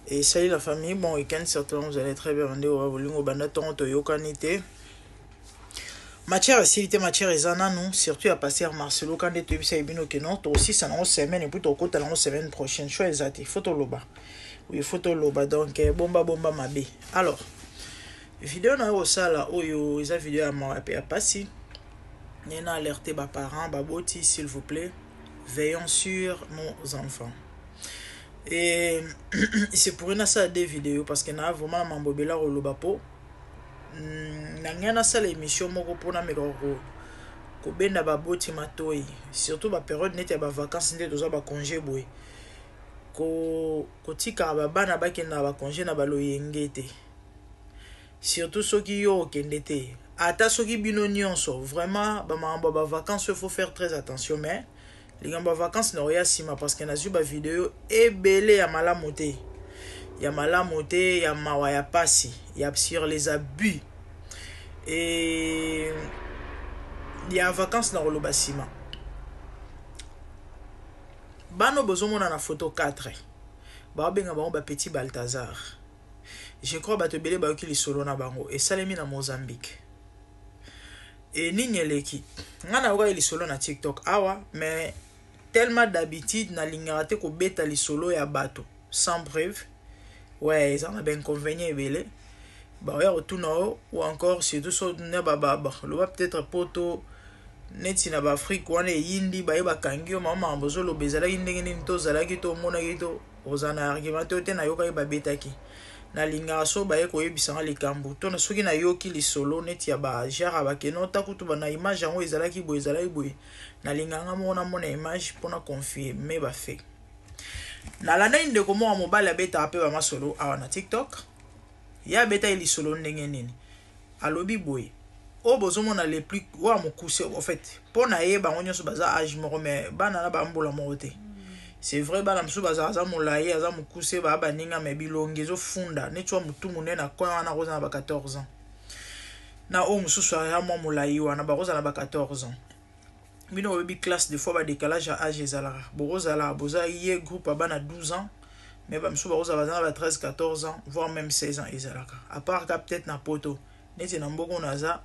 Et salut la famille, bon week-end, certainement vous allez très bien. Matière acidité, matière ezana nous, surtout à passer à Marcelo quand tu es bien que non, aussi ça dans une semaine et puis au côté dans une semaine prochaine, choix exact, photo loba. Oui, photo loba donc bomba mabe. Alors, vidéo na ça là, oyo, esa vidéo à moi à passer. Nena alerté ba parents, ba boti s'il vous plaît, veillons sur nos enfants. Et c'est pour une ça des vidéos parce que na vraiment mambobela au lobapo. Nangana ça l'émission moko pona meko ko benda ba boti matoi surtout ba période nete ba vacances nete toza ba congé boy ko tika ba bana ba kenda ba congé na ba loyengete surtout soki yo kende te ata soki bino nyonso vraiment ba mamba ba vacances il faut faire très attention mais les gamba vacances na oya sima parce que na zu ba vidéo ebele ya malamu te ya malamu te ya mawa ya pasi ya sur les abus et il y a vacances na roloba sima bano bozomona na photo 4 ba benga bango ba petit Balthazar je crois ba te belé ba okili solo na bango et salemi na Mozambique et ninyeleki ngana oka ili solo na TikTok awa mais tellement d'habitude na lingate ko beta li solo ya bato sans preuve ouais ils en a ben inconvénient belé ba ya retourna ou encore surtout so na baba le va peut-être poto neti na ba Afrique wana yindi ba yeba kangio mama mbozolo bezala ndenge nini to zala ki to mona ki to ozana argument te na yoka ba betaki na linga so ba yeko yebisanga likambo to na soki na yoki li solo neti ya ba jara ba kenota kutu ba na image yango ezala ki boye ezala boye na linga nga mona image pona confirmer ba fait na landa inde ko mo mobile beta ape ba masolo awa na TikTok ya beta ili solo ndenge nini alobi boye o bozomona les plus wa mokuse en fait pona yeba ngonyo so baza age moko mais bana na ba mbola mote c'est vrai bana msu baza za molaye aza mokuse ba baninga me bilonge zo funda netwa mutu munena kwa wana roza na ba 14 ans na o mususu ya mo molaye wana ba roza na ba 14 ans bino obi classe des fois ba décalage à âge ezala boza la boza yé groupe bana 12 ans mais ba msu ba roza baza na 13 14 ans voire même 16 ans ezala à part ka peut-être na poto neti na mboko naza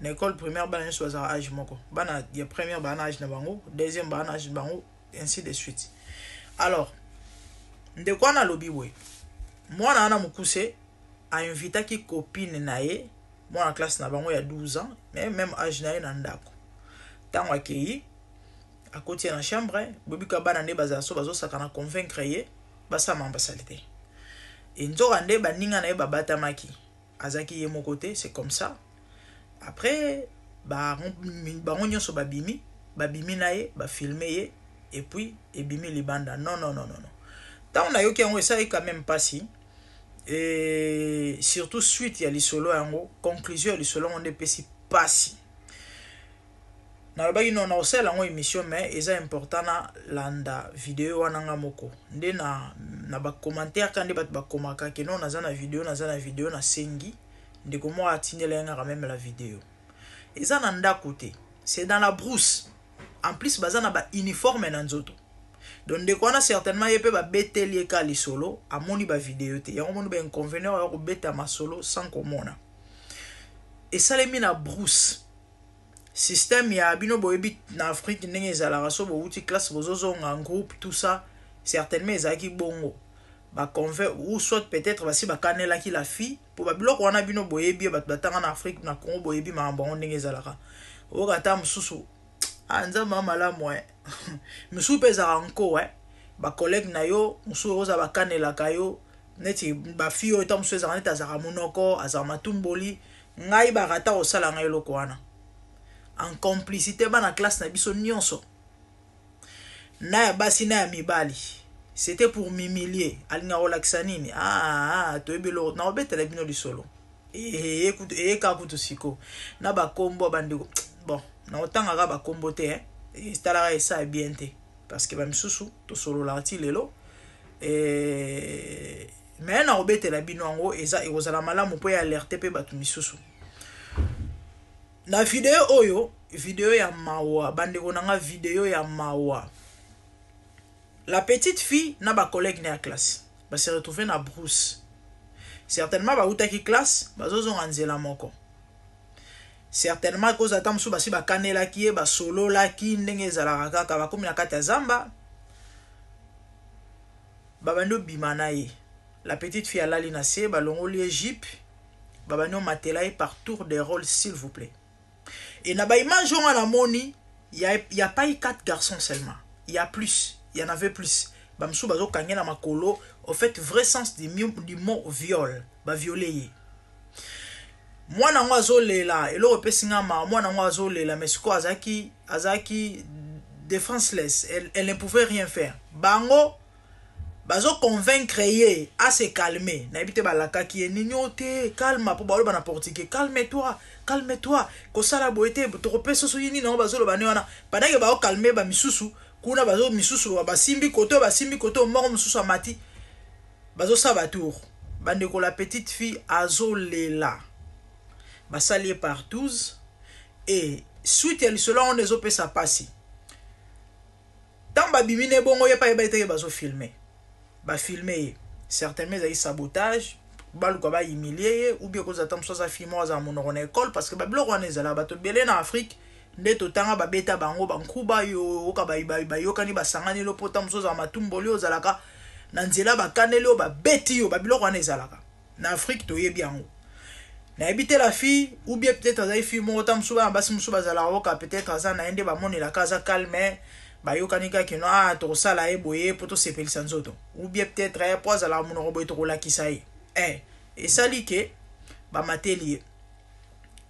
na école primaire bana nso baza âge moko bana ya première bana âge na bango deuxième bana âge na bango ainsi de suite. Alors ndeko na lobi boy mwana ana mukuse a invité copine na ye mwana classe na bango ya 12 ans mais même âge na ye na ndako tango akei akoti na chambre bobika bana nde baza so bazo sakana convaincre ye basa mambasalite et nzoka nde baninga na ye babata maki azaki ye moko te c'est comme ça. Après baron nyonso babimi na ye ba filmer ye et puis ebimi libanda non tant na yoki yango ça est quand même pas si et surtout suite ya lisolo yango conclusion ya lisolo on depesi pas si na ba ino na osela yango émission mais eza important na landa vidéo wana nga moko nde na ba commentaire kandi bat ba komaka ke non na vidéo na sengi de comment atteindre quand même la vidéo. Et ça n'anda côté, c'est dans la brousse. En plus, bazana ba uniforme nanzoto. Donc de quoi on a certainement yepé ba beteli ka li solo, a moni ba vidéo te. Ya moni ba inconvénient ya ko beta ma solo sans komona. Et ça les mis na brousse. Système ya bino boyebi na Afrique ndenge ezala so bo uti classe bozozo en groupe tout ça, certainement ezaki bongo. Ba convert ou soit peut-être basi ba kanela ki la fille pour ba biloko wana bino boyebi ba batanga na Afrique na Congo boyebi ma mbongo ndenge ezalaka o kata mususu anza mama la moi mususu peza anko ba collègue na yo mususu oza ba kanela kayo neti ba fille o ta mususu ezana neta zaka monoko azama matumboli ngai ba rata o sala ngai loko wana en complicité ba na classe na biso nyonso na ya basi na ya mibali. C'était pour m'humilier. Alinga relaxa nini. To ebelo na obeta la bino li solo. Écoute kakuto siko. Na ba kombo bandeko. Bon, na otanga ga ba kombo te et stala ça bien te parce que ba misusu to solo la ti lelo. Mais na obeta la bino ngo eza ekozala malamu po ya alerter pe batu misusu. Na vidéo ya mawa bandeko nanga vidéo ya mawa. La petite fille n'a pas collègue na classe. ba se retrouver na brousse. Certainement ba uta ki classe bazozo nzela moko. Certainement cause atam su basi ba kanela ki ba solo la ki ndenge ezalaka kaka ba komi na kati ya zamba. Babando bimana ye. La petite fille alali na se ba longoli Égypte. Babando matela par tour de rôle s'il vous plaît. Et na ba image on a moni, il y a pas eu 4 garçons seulement. Il y a plus, il y en avait plus. Bamsou bazo kangé na makolo, au fait vrai sens du mot viol, ba violé. Moi na ngwazo lela, elo repesinga ma, moi na ngwazo lela, mais quoi azaki defenseless, elle ne pouvait rien faire. Bango bazo convaincre ye à se calmer. Na ebite balaka ki nignote, calme pour balo bana portique, calme-toi. Calme-toi. Kosala boete, torope soso yini na bazo lo bane wana. Pendant que ba calmer ba misusu, kuna bazo misusu ba simbi koto mort misusu amati. Bazo sa ba tour. Bande ko la petite fille azo lela. Ba salier par 12 et suite elle cela on les opé sa passi. Tant ba bimine bongo ye pa ye ba ete bazo filmer. Ba filmer certainement ça y sabotage. Balu kwa ba humilier ou bien cause atam soza fimo za monoro na école parce que ba biloko wana ezala bato belé na Afrique nde totanga ba beta bango bankuba yo ka ba yo kani ba sangani lo potam soza matumboli ozalaka na nzela ba kaneli o ba beti yo ba biloko wana ezalaka na Afrique to yebi yango na habiter la fille ou bien peut-être azai fille mo tam soba basi musuba zala oka peut-être azana ende ba moni la casa calme ba yo kanika kino to sala e boye poto sepelisa nzoto ou bien peut-être ya poza la monoro boye to la kisaye. Et ça dit que ba matelier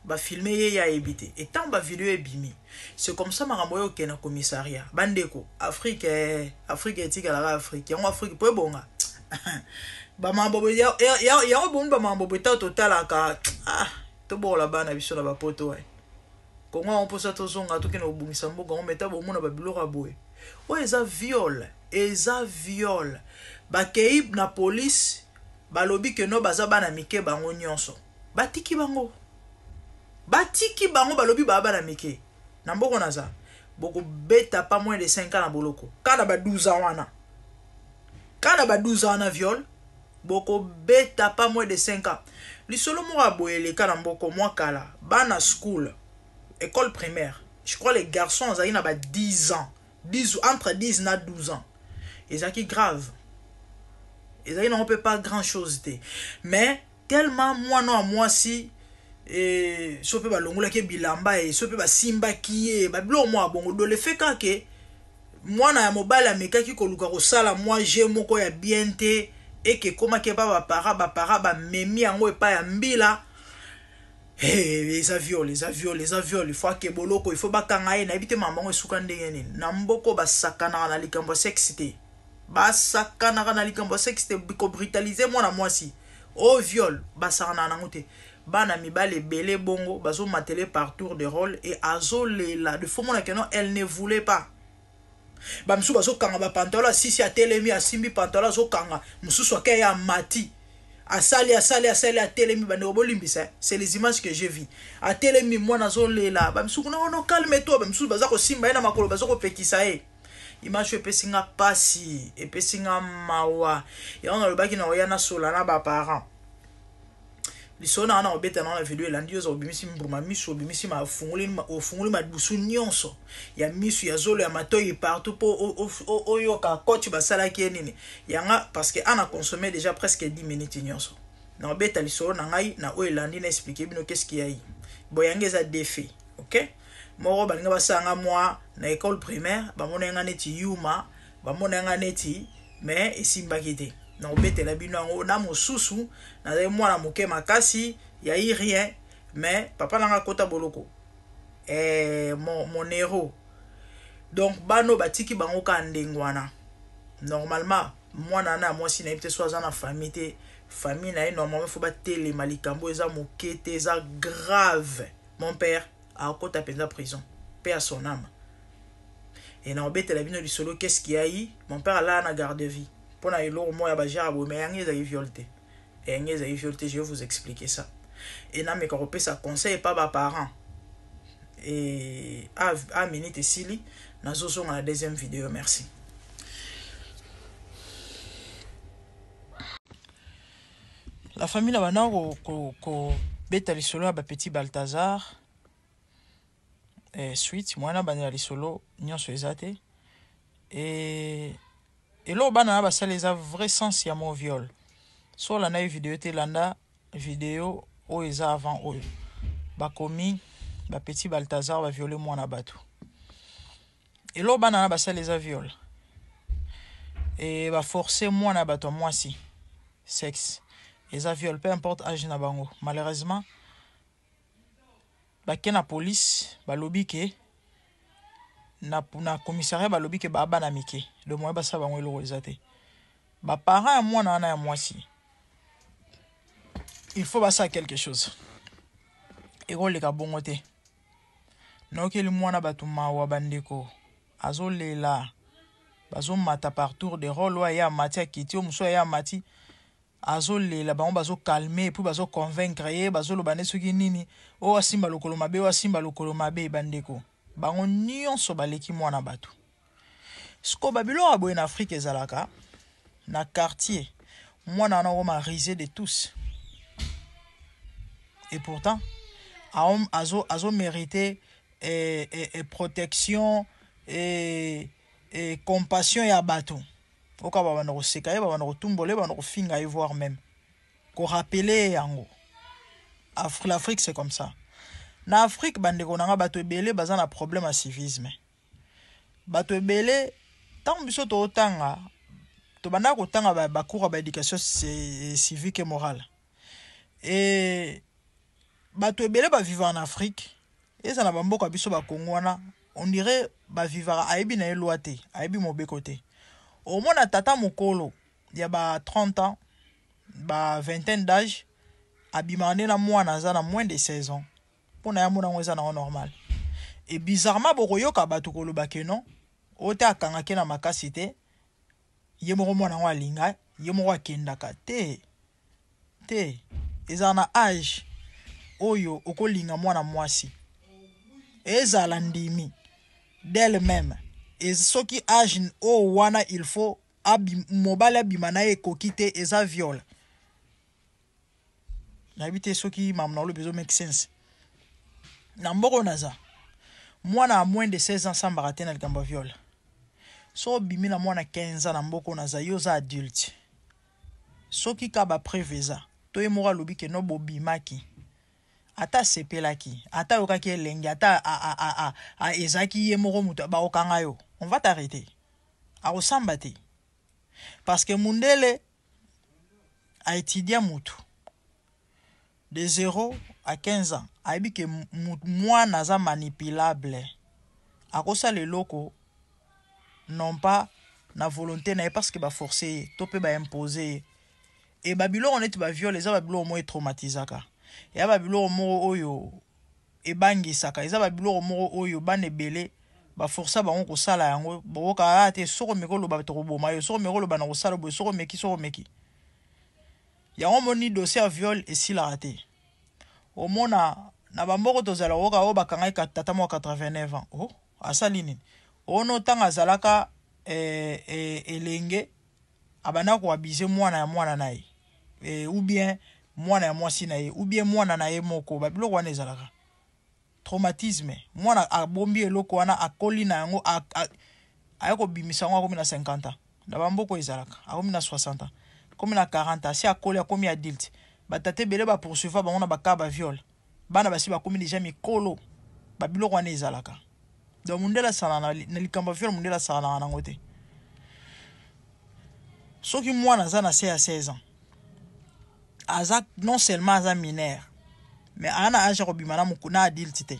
ba filmer ya ebité et tant ba vidéo e bimi c'est comme ça marambo yo kena commissariat bandeko Afrique etika la Afrique en Afrique po bonga ba mambo ya bon ba mambo beta total ka to bola bana biso na ba poto Kongo on posa to zonga to kena obungisa mboga on meta bo mona ba biloko boye eza viol ba keib na police balobi ke no baza bana mike bango nyonso batiki bango balobi bana mike na mboko naza boko beta pas moins de 5 ans na boloko kana ba 12 ans wana viol boko beta pas moins de 5 ans lisolo mo aboyele kana mboko mwa kala bana school école primaire je crois les garçons azali na ba 10 ans entre 10 na 12 ans ezaki grave. Et on peut pas grand chose. Mais tellement moi si so pe ba longola ke bilamba et so pe ba simba kié ba blo moi bongo do le fait que moi na mobile meka ki ko luka ko sala moi j'ai moko ya bienté et que comment ke ba para ba memi ango e pa ya mbila les avions il faut que boloko il faut ba kanga e na ebite mamango esuka ndenge nini na mboko ba sakana na likambo sexité basaka na likambo sexité biko brutaliser moi si au viol basana na ngote bana mibale belé bongo bazo matele par tour de rôle et azolela de fond que non elle ne voulait pas bamsu bazo kanga ba pantalon si a telemi a simbi pantalon zo kanga mususu ke ya mati asali a telemi bande obolimbisa c'est les images que j'ai vu a telemi moi nazolela bamsu non calme-toi bamsu bazako simba na makolo bazako pekisa image epesinga pasi epesinga mawa et on a le baki na oyana solana ba parents lisona na obeta na video elandi yo obimisi mbuma misu obimisi ma funguli ma busu nyonso ya misu ya zolo ya matoyi partout po oyo ka coach basala ki nini yanga parce que ana consommé déjà presque 10 minutes nyonso na obeta lisona na ngai na o elandi na expliquer bino qu'est-ce qu'il y a yi boyange za défi OK moro balinga basanga moi na école primaire bamona nga neti yuma bamona nga neti mais esimba kite na obetela bino ngo na mosusu na za mwana moke makasi ya y rien mais papa nanga kota boloko mon héros donc bano batiki bango ka ndengwana normalement mwana na moi si na peut soit na famille na normalement faut ba télé malikambo eza mokete eza grave mon père a kota penza prison paix à son âme et na obetela bino lisolo qu'est-ce qu'il y a eu mon père là na garde de vie pour na elo moi ya bajara bo mais yangeza violté et yangeza violté je vais vous expliquer ça et na me ko pesa conseil pas ba parents et à minute sili na zozo na deuxième vidéo merci. La famille na bana ko beta lisolo ba petit Balthazar suite mwana bana lisolo nyonso ezate et lo bana ba ça les a vrai sens ya mon viol. So la na vidéo te landa vidéo o eza avant o ba komi ba petit Balthazar va violer mwana bato. Et lo bana ba ça les a viol. Et va forcer mwana bato moi si sexe. Eza viol peu importe âge na bango. Malheureusement ba ke na police ba lobi ke na commissariat ba lobi ke ba bana mike. Le moyen ba sa bango lo ezate. Ba parents ya mwana na ya mwasi. Il faut passer quelque chose. Et le kabongo te. Noke li mwana batuma wa bandeko. Azo lela. Bazo mata partout de rôle wa ya mati akiti o muso ya mati. Azo lela bango bazo calmer puis bazo convaincre ye bazo lobane soki nini o asimba lokolo mabe o asimba lokolo mabe bandeko. Bango nyonso baleki mwana batu. Sko babilo abo en Afrique ezalaka na quartier. Mwana na oma risé de tous. Et pourtant, azo mérité protection et compassion ya bato. Oka ba bana seka ba bana tumbole ba bana finga y voir même. Ko rappeler yango. L'Afrique c'est comme ça. Na Afrique bande ko nanga bato ebele baza na problème à civisme. Bato ebele tant biso to otanga to banda ko tanga ba cours ba éducation civique et morale. Et bato ebele ba vivre en Afrique et ça na bamboka biso ba kongwana on dirait ba vivre aibi na eloate aibi mobeko te au moins tata mokolo ya ba 30 ans ba vingtaine d'âge abimane na mwana za na moins de 16 ans pona ya mona ngweza na normal et bizarrement bokoyoka bato koloba ke non ota akanga ke na makasi te ye moko mwana ngwa linga ye moko akendaka te ezana âge oyo okolinga mwana mwasi ezala ndimi d'elle-même et soki âge o wana il faut mobile abimana ekoki te eza viol na bité soki mamna lo bezo make sense na mboko naza mwana a moins de 16 ans sambaka te na likambo viol so bimi na mwana 15 ans na mboko naza yo za adulte soki ka ba preveza to ye moko alobi ke no bobimaki ata sepelaki ata yokaki elenge ata ezaki ye moko mutu ba okanga yo on va t'arrêter a resamba te parce que mundele a étudié mutu de 0 à 15 ans aibi que mwana za manipulable akosa le loko non pas na volonté na parce que ba forcer to pe ba imposer et babilo on est ba viol les babilo mo traumatisaka ya babilo mo oyo ebangisaka eza babilo mo oyo banebele ba força bango ko sala yango boka ate soko mikolo ba to boma yo soko mikolo ba na ko sala bo soko meki yango moni dossier ya viol esila raté au mona na bamboko tozala woka o bakanga ka tata mo 89 ans oh asali nini ono tanga zalaka elenge abana ko abiser mwana ya mwana naye ou bien mwana ya mwasi na ye ou bien mwana na ye moko babilo wana ezalaka traumatisme mwana abombi eloko wana akoli na yango ayako bimisa ngo akomi na 50 ans na bamboko ezalaka akomi na 60 ans akomi na 40 ans si akoli akomi adulte batate bele ba poursuivre bango na bakaba viol bana basi bakomi déjà mikolo babilo wana ezalaka donc mundela sala na likambo viol mundela sala na ngote soki mwana za na 16 ans aza non seulement aza mineur mais ana âge ko bimana mukuna adulte te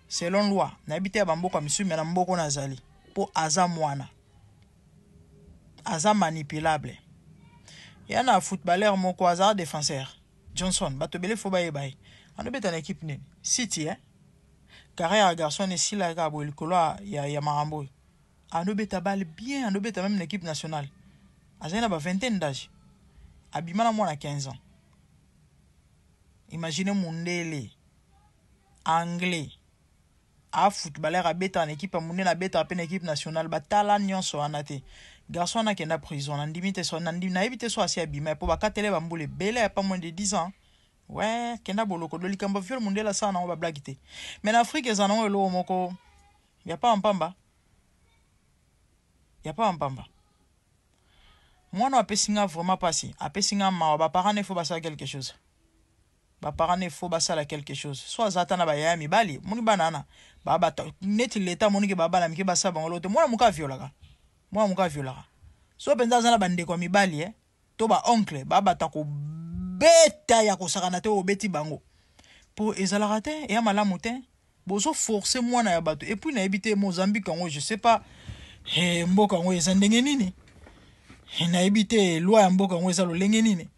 selon loi na habité bamboko misu mais na mboko nazali po aza mwana aza manipulable yana footballeur moko aza défenseur Johnson bato bele fo baye baye ando beta na équipe nini City carrière garçon et sila ka bo likolo ya marambo ando beta balle bien ando beta même l'équipe nationale azena ba vingtaine d'âge abimana mwana 15 ans imaginez mundele anglais a footballeur a beta en équipe mundele a beta en équipe nationale batala nyonso anate garçon na kenda prison nandimi te so nayebi te so asi abima po bakatele bambule bele ya pas moins de 10 ans. Ouais, kenda boloko do likambo viol mundela sa na ba blague te. Mais en Afrique ezana ngo elo moko y a pas un pamba. Y a pas un pamba. Moi no apesinga vraiment passi. Apesinga ma ba parents ne faut pas ça quelque chose. Ba parents ne faut pas ça quelque chose. Soit zata na ba ya mi bali, moni banana. Ba ba neti leta moni ke baba la mi ke ba sa bangolo te. Moi muka violaka. Moi muka violaka. So penza zana bande kwa mi bali to ba oncle baba ta ko beta ya kosakana te obeti bango po ezalaka te ya malamu te bozo forcer mwana ya bato et puis na ebité Mozambique ngo je sais pas mboka ngo eza ndenge nini na ebité loi ya mboka ngo eza lolenge nini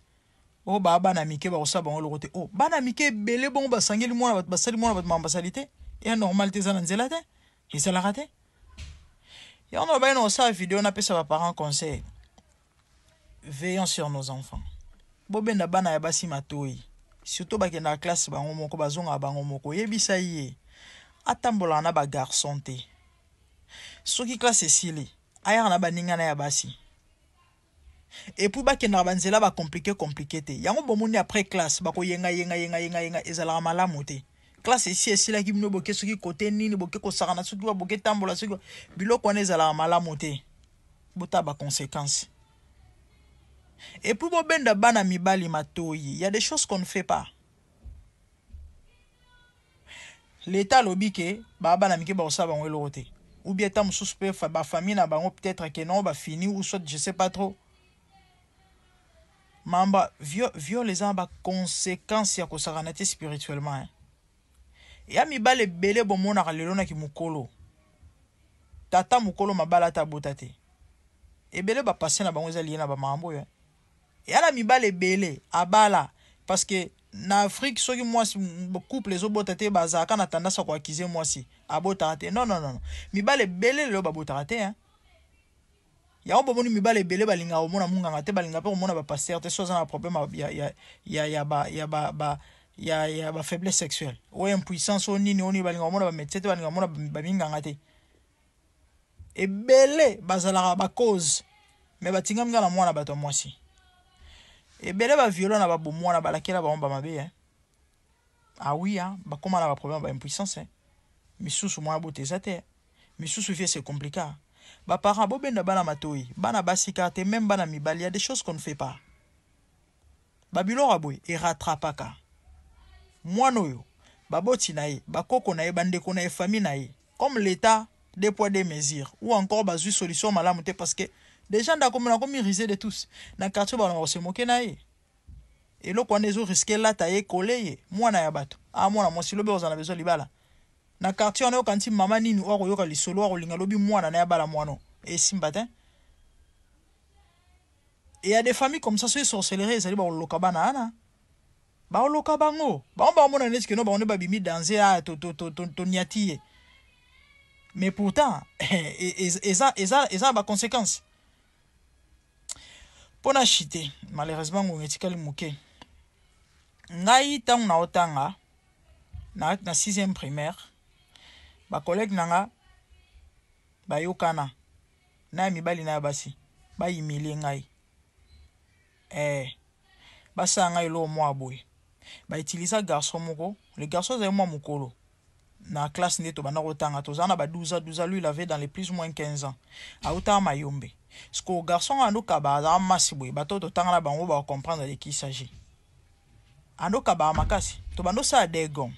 o baba na mike ba kosaba ngo lokote o bana mike bele bongo basangeli mwana bato basali mwana bato mambasalité et normal te zana nzela te ezalaka te ya on ba ino sa vidéo na pesa ba parents conseil veillons sur nos enfants. Bobenda bana ya basi matoi surtout bakenda classe bango moko bazonga bango moko yebisa ye atambola na ba garçon te soki classe esili aya na baninga na ya basi et puis bakenda banzela ba compliqué te yango bomoni après classe bako yenga ezala malamu te classe esi esila ki bino boke soki côté nini boke ko sakana soki boke tambola soki biloko na ezala malamu te bota ba conséquences. Et pour bobenda bana mibali matoyi, il y a des choses qu'on ne fait pas. L'état lobi ke baba na mike ba osaba ngwe lote. Ou bien ta mususu pe fa ba famille na bango peut-être que non ba fini ou soit je sais pas trop. Mamba viol les en ba conséquences ya ko saranate spirituellement hein. Ya mibale belé bo mona lelo na ki mukolo. Tata mukolo mabala ta botate. E belé ba passer na bango ezali na ba mambo yo. Yala mibale belé abala parce que na Afrique soki moi couple les obotate bazaka na tendance à accuser moi si abotate non mibale belé le babotate hein ya obomoni mibale belé balinga omona munganga te balinga pe omona ba pasteur te soza na problème ya ba faiblesse sexuelle ou impuissance oni balinga omona ba médecin te balinga omona ba minganga te et belé bazala ba cause mais batinga minga na mwana bato moi si et belé ba violon na ba bomwana balakela ba omba mabe hein. Ah oui hein, ba koma na ba problème ba impuissance hein. Misusu mwana bote zate. Misusu vie c'est compliqué. Ba parents bobenda bana matoi, bana basika te même bana mibali, il y a des choses qu'on ne fait pas. Babilo raboy et rattrapaka. Mwana yo, baboti na ye, bakoko na ye, bandeko na ye, famille na ye. Comme l'état des poids des mesures ou encore bazu solution malamu te parce que des gens da comme risé de tous. Na quartier ba on se moquer na ye. Et lo kwa nezo risquer la taye collé ye. Mwana ya bato. Ah mwana mo silobe ozana bezo libala. Na quartier on est kanti mama nini o yoka lisolo o linga lobi mwana na ya bala mwano. Et simbatin. Et il y a des familles comme ça sur sorcellerie ça li ba loka bana ana. Ba loka bango. Ba on ba mona neske no ba on ba bimi danser a to niati. Mais pourtant eza ba conséquences. Pona chité, malheureusement on etikali muke. Ngai tang na otanga na 6e primaire. Ba collègue nanga ba yokana na mibali na basi ba yimili ngai. Basa ngai lo mo aboy. Ba utilisa garçon moko, le garçon c'est moi mukolo. Na classe ndeto bana otanga tozana ba 12 lui il avait dans les plus ou moins 15 ans. A otanga mayombe. Ce que garçon ando kaba za masiboy bato to tanga na bango ba comprendre de qui il s'agit. Ando kaba makasi to bando sa degon.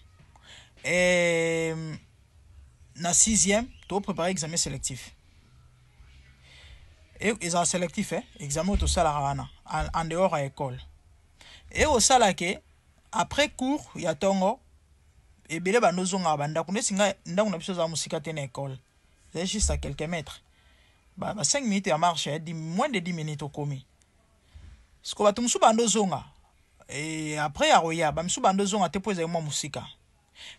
Na 6e to préparer examen sélectif. Et examen sélectif examen to sala rana en dehors à école. Et au sala ke après cours ya tongo et belé bando zonga banda kunesinga ndangu na biso za musika te na école. C'est juste à quelques mètres. 5 minutes à marche, moins de 10 minutes au commis. Ce qu'on va tout bando zonga. Et après, à Roya, bamsou bando zonga te pose moi musika.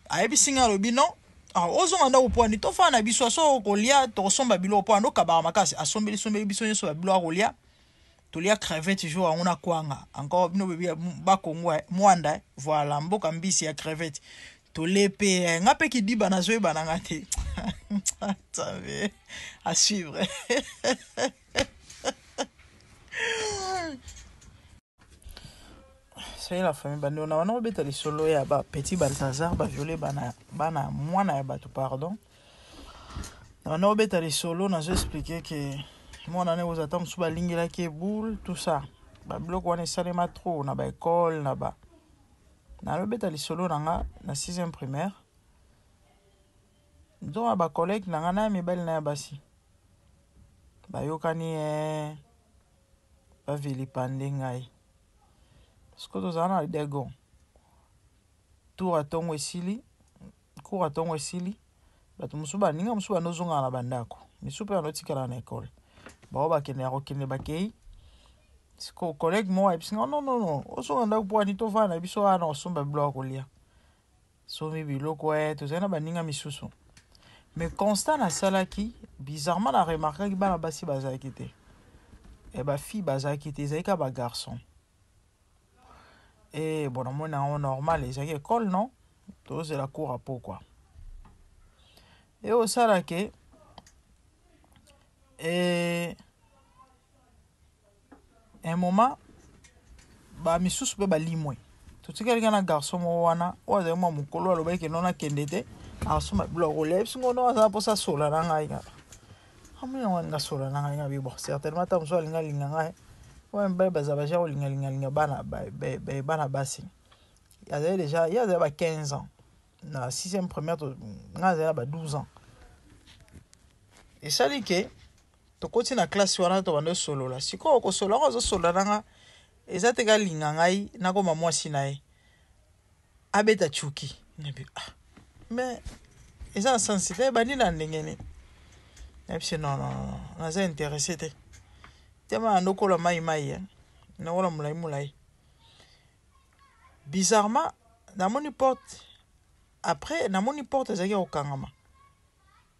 A ebi singa lobi non. Ah, ozonga na opo ni to fa na biso so kolia to somba bilo opo no kabara makasi asombeli biso nyeso ba bilo rolia. To lia crevette jour on a kwanga. Encore bino bebi ba kongwa mwanda voilà mboka mbisi ya crevette. To l'épée ngape ki di bana zoe bana ngate. À suivre. C'est la famille bande on a beta les solo ya ba petit Balthazar ba violé bana mwana ya bato pardon. On a beta les solo na zo expliquer que mwana ne ozata musu ba lingela ke boule tout ça. Ba bloc wana salema trop na ba école na ba. Na lo beta les solo nanga na 6e primaire. Donc ba collègue nanga na mibali na ya basi. Ba yokani ba vili pande ngai. Parce que nous avons des gants. Tout à ton esili, cours à ton esili. Bato musuba ninga musuba nozonga na bandako. Misupa ya notikala na école. Ba ba kene rokene bakei. Siko collègue moi ebisinga non. Oso ndako po ani to vana biso ana osomba bloc olia. So mi biloko to zana baninga misusu. Mais constat na salaki bizarrement na remarqué que bana basi bazaki te. Et ba fille bazaki te zaika ba garçon. Et bon, moi, on normal, les écoles, non? Tout c'est la cour à peau, quoi. Et au salake, et un moment, bah, mes sous peut balimoué. Tout ce qu'il y a un garçon, wana, ou à moi, mon colo, le bec, non, a kendete, à son bloc au lèvres, son nom, ça pour ça, sola, n'anga. Ah, mais on a sola, n'anga, bon, certainement, t'as besoin de l'inganga. Ouais, ben, bazabaja, ou l'inga, bana bassi. Il y avait déjà 15 ans. Dans la 6e première, il y avait 12 ans. Et ça dit que, tu continues la classe, tu vas te solo là. Si tu as solo, tu as solo là. Et ça te gagne l'ingangai, na comme moi sinae. Abeta chuki. Mais, et ça, sensible, bani la n'engene. Et puis non, on a intéressé. Tellement un oko la maï, na wala moulay. Bizarrement, dans mon porte, après, dans mon porte, ça y est au Kangama.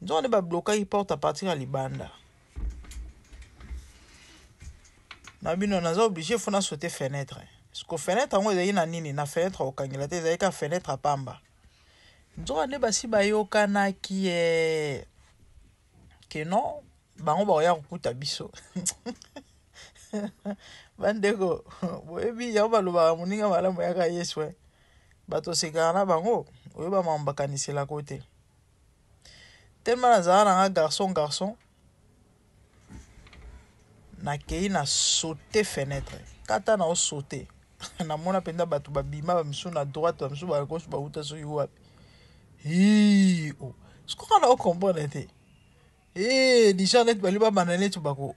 Nous on est bloqué, il porte à partir à Libanda. Nous on a obligé de sauter fenêtre. Parce que fenêtre, on est na nini, na fenêtre au Kangela, il y a une fenêtre à Pamba. Nous on est basi bayo kana qui est que non, bah on va y avoir coup biso. Bandeko, boyebi ya baloba muninga malamu ya ka yeswe. Bato sekana bango, oyeba mambakanisi la côté. Tellement nazala na garçon na kei na sauter fenêtre. Kata na o sauter. Na mona penda bato babima ba misu na droite ba misu ba gauche ba uta so yuwa. Oh. Ce qu'on a comprendre te. Déjà net bali ba banane tu bako.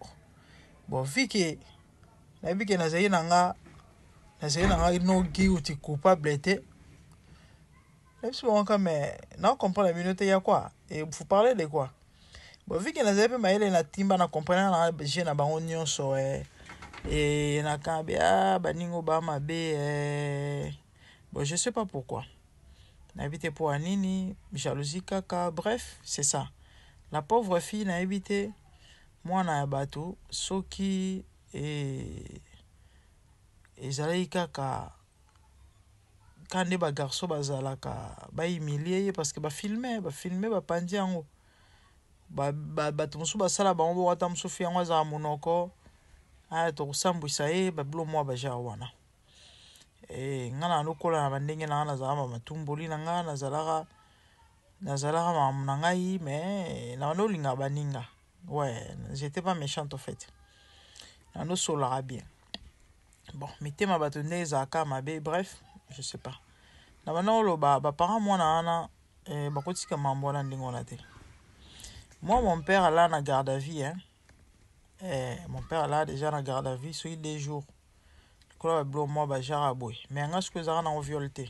Bon vu que na zayi na nga no guilty coupable te. Même si on mais non comprendre la minute ya quoi et vous parlez de quoi. Bon vu que na zayi pe maile na timba na comprendre na je na bango nyonso et na kambia baningo ba mabe bon je sais pas pourquoi. Na évité pour anini, jalousie kaka, bref, c'est ça. La pauvre fille n'a évité moi na bateau soki et ezalaki kaka kande ba garçon bazalaka ba humilier parce que ba filmer bapandi yango bato mosusu basala bango ata mosusu yango azala monoko aya tokosambwisa ye babilo mwa bajar wana nga na lokola na bandenge na nga nazalaka matumboli na nga nazalaka mamu na ngai mais na banolinga baninga ouais j'étais pas méchante en fait na nosolaka bien. Bon, mitema bato nde ezalaka mabe, bref, je sais pas. Na bana oloba baparent mwana wana bakotika mambo wana ndenge wana te. Moi, mon père là na garde à vie, hein. Mon père là déjà na garde à vie sur 2 jours. Kola blo moi ba jara boy. Mais nga ce que ça na viol te.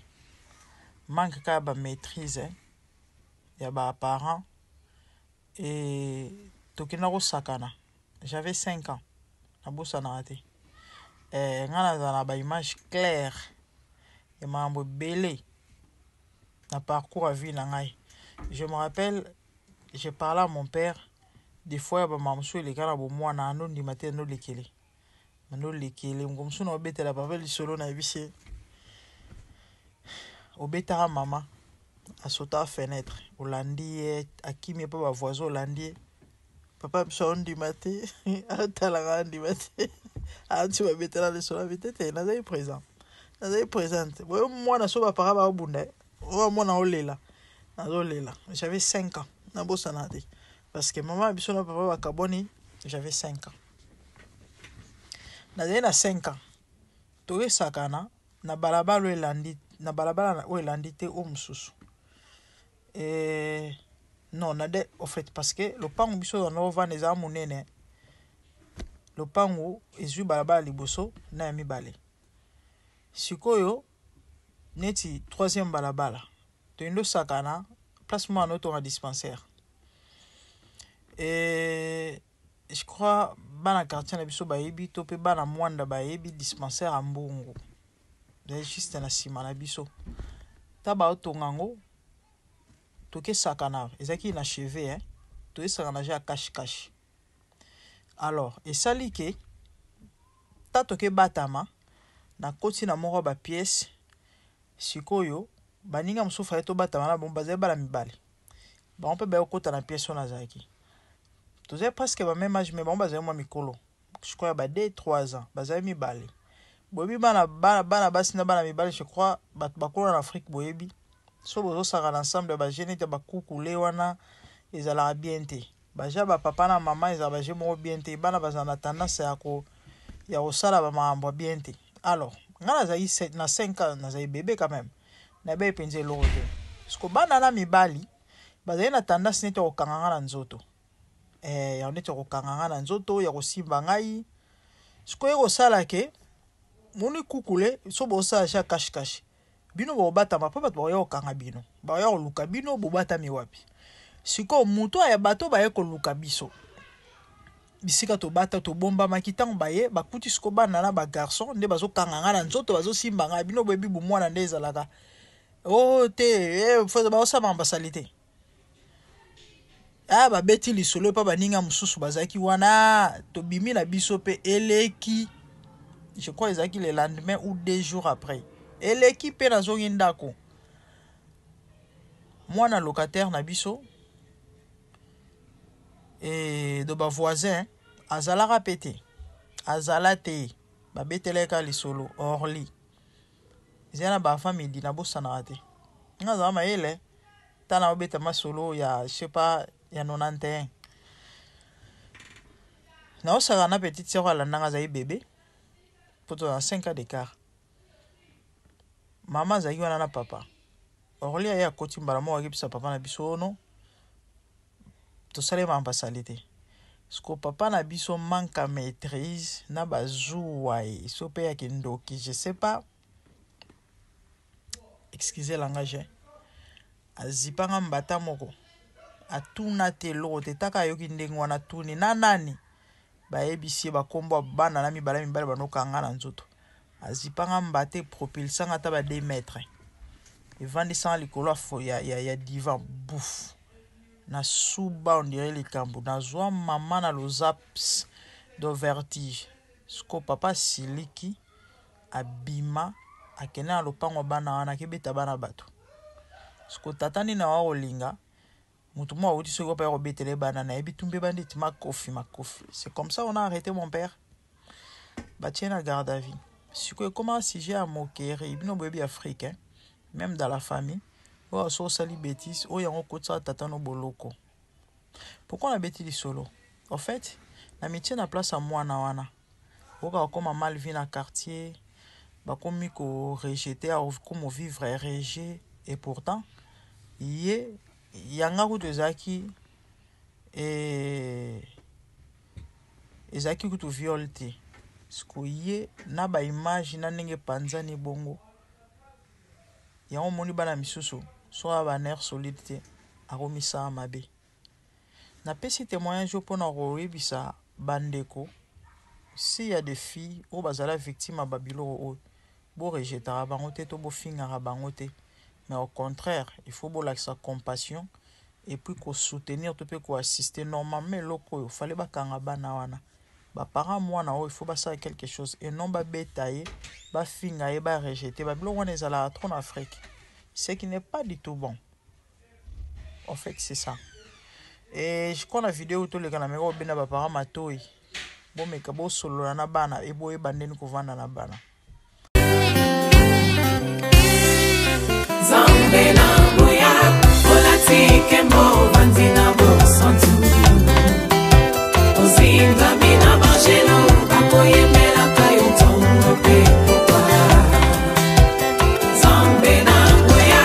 Manque ka ba maîtrise, hein. Ya ba parents et tokina ko sakana. J'avais 5 ans. Na bossa na raté. Nga na ba image claire et mambo belé na parcours à vie na ngai. Je me rappelle, j'ai parlé à mon père des fois ba mamsou le kana bo mwana ando ndi maté no lekele. Mano lekele ngomsou na obetela papa li solo na bisi. Obetara mama a sauté à fenêtre. Hollandais akimi pa ba voisin hollandais. Papa biso ndi maté atalanga ndi maté. Ah, tu vas mettre là le sol, peut-être, nazali présent. Nazali présente. Moi, na so ba para ba bunda. Moi na olela. Nazolela. J'avais 5 ans. Na bossa na te. Parce que maman biso na papa ba kaboni, j'avais 5 ans. Nazali na 5 ans. Toke sakana na balabala elandi, na balabala o elandi te o mususu. Non, nade au fait parce que le pango biso na ova neza munene. Le pango ezui balabala liboso na mibale. Sikoyo neti troisième balabala. Toindo sakana place moi notre en dispensaire. Et je crois bana quartier na biso ba yebi to pe bana mwanda ba yebi dispensaire à Mbongo. C'est juste na sima na biso. Taba otongango toke sakana ezaki na cheveux hein. Toke sakana ja cache. Alors, et sali ke ta toke batama na koti na moko ba pièce sikoyo baninga musufa eto batama na bomba zeba la mibale. Ba on peut ba okota na pièce on azaki. Tous est presque ba même âge mais bomba zeba mikolo. Je crois ba 2-3 ans, ba zeba mibale. Boyebi bana basi na bana mibale je crois bakolo en Afrique boyebi. So bozo sara ensemble ba jeune te ba kukule wana ezala bien te. Baja ba papa na maman ezala ba je mo bien te bana bazana tendance ya osala ba mambo bien te. Alors, ngana za 5 ans na za bébé quand même. Na be penze loro te. Parce que bana na mibali bazali na tendance nete okanganga na nzoto. Ya nete okanganga na nzoto ya kosimba ngai. Siko yeko sala ke moni kukule so bo sala sha cache. Bino bo bata ma papa bo yo kanga bino. Ba yo luka bino bo bata mi wapi. Siko muto ya bato ba yeko luka biso. Bisika to bata to bomba makitango baye bakuti siko bana na ba garçon nde bazo kanganga na nzoto bazo simba nga bino bebi bu mwana nde ezalaka. Oh te faut ba osama ambasalite. Ah ba beti lisolo pa baninga mususu bazaki wana to bimi na biso pe eleki. Je crois ezaki le lendemain ou 2 jours après. Eleki pe na zongi ndako. Mwana locataire na biso et de ba voisin azalaka pété. Azalate ba beteleka lisolo orli. Zena ba famille dina bosana te. Ngaza ma ele tana obeta masolo ya je sais pas ya 91. Na osaka na petite sœur ala nanga za bébé. Poto na 5 ans d'écart. Maman za wana na papa. Orli ya koti mbala mo akipisa papa na biso no. To sale ma ambasalite. Sko papa na biso manque à maîtrise na bazuwa e so pe ya kindoki je sais pas. Excusez langage. Azipanga mbata moko. Atuna te loko te taka yoki ndengo wana tuni na nani. Ba ebisi ba kombo bana na mibala banokanga na nzoto. Azipanga mbate propulsanga ta ba 2 mètres. Et vendissant likolo ya divan bouffe. Na suba on dirait les cambo na zwa mama na lozaps de vertige. Sko papa siliki abima akene na lopango bana wana kebeta bana bato. Sko tatani na wa olinga mutu mo awuti soko pa robetele bana na ebitumbe banditi makofi. C'est comme ça on a arrêté mon père. Batien na garde à vie. Siko comment si j'ai à moquerie ibino boyebi africain même dans la famille. Oh so sali bêtise oh yango kotsa tata no boloko. Pourquoi on a bêti solo? En fait, la métier na place à moi na wana. Oka comme mal vie na quartier, ba comme ko rejeter comme vivre rejet et pourtant yé yanga ku tezaki ezaki ku to violte. Sko yé na ba image na ndenge panzani bongo. Yango moni bana misusu so ba nerf solide te akomisa mabe. Na pesi témoignage pour na roebisa bandeko. S'il y a des filles ou bazala victime à babilo o bo rejetara bango te to bo fingara bango te. Mais au contraire, il faut bo la compassion et puis ko soutenir to pe ko assister normalement loko il fallait ba kanga bana wana. Ba parents moi na o il faut ba ça quelque chose et non ba betailler ba finga et ba rejeter babilo wana ezala trop en Afrique. Ce qui n'est pas du tout bon. En fait, c'est ça. Et je crois la vidéo tout le canal mais bena ba parents matoi. bomeka bosolola na bana eboyeba ndeni kovanda na bana. Zambe na boya olatike mo vanzina bosantu ozinga mina bajelo bakoye mela kayo tongo pe popa. Zambe na boya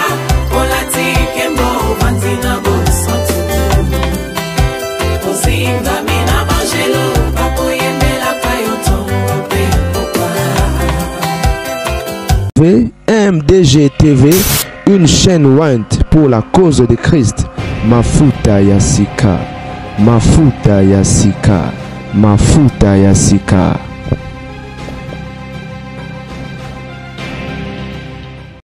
olatike mo vanzina bosantu ozinga mina bajelo bakoye mela kayo tongo pe popa. MDG TV, une chaîne Wint pour la cause de Christ. Mafuta Yasika, Mafuta Yasika, Mafuta Yasika.